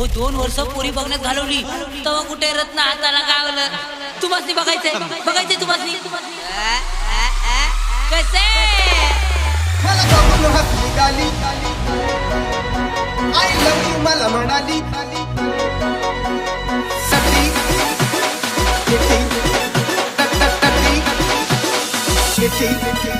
अहो 2 वर्ष पोरी बघण्यात घालवली तेव्हा कुठे रत्न हाताला गावलं. तुम्हाला बघायचंय तुम्हाला कसे मला बघून हसली गाली आय लव्ह यू मला म्हणाली सटी किटी किटी किटी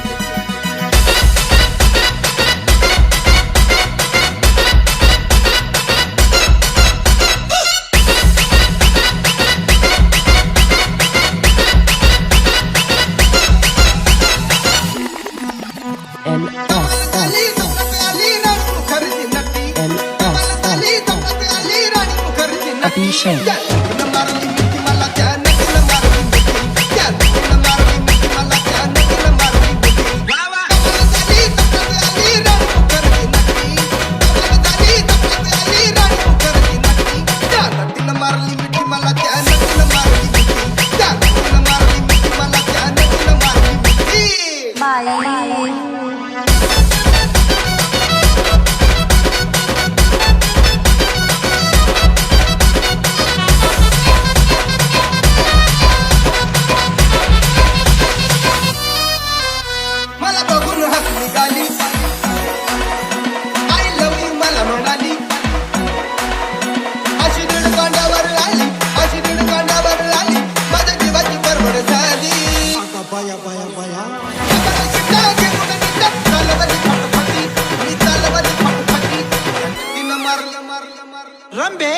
रंबे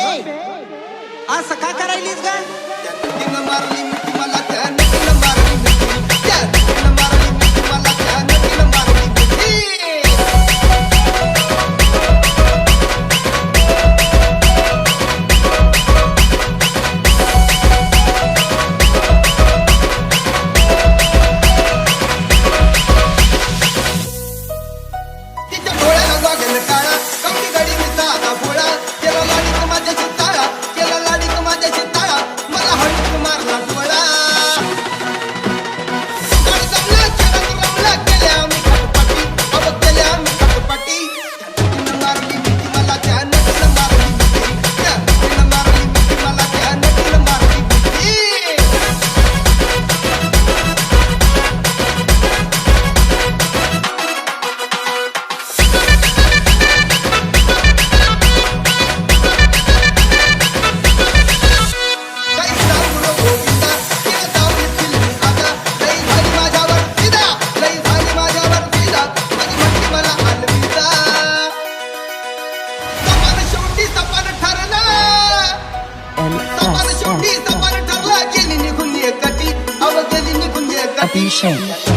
असं का करायलीस ग तिनं मारली मिठी मला त्यानं तिनं मारली मिठी तिनं मारली मिठी मला त्यानं तिनं मारली मिठी तिच्या डोळ्याला लागेल काळा कमी गडी मी साधा भोळा केला लाडीक माझ्याशी ताळा केला लाडीक माझ्याशी ताळा मला हळूक मारला डोळा जमला खेळत रमला केल्या आम्ही खटपटी अब केल्या आम्ही खटपटी तिनं मारली मिठी मला त्यानं तिनं मारली मिठी तिनं मारली मिठी मला त्यानं तिनं मारली मिठी Abhishek.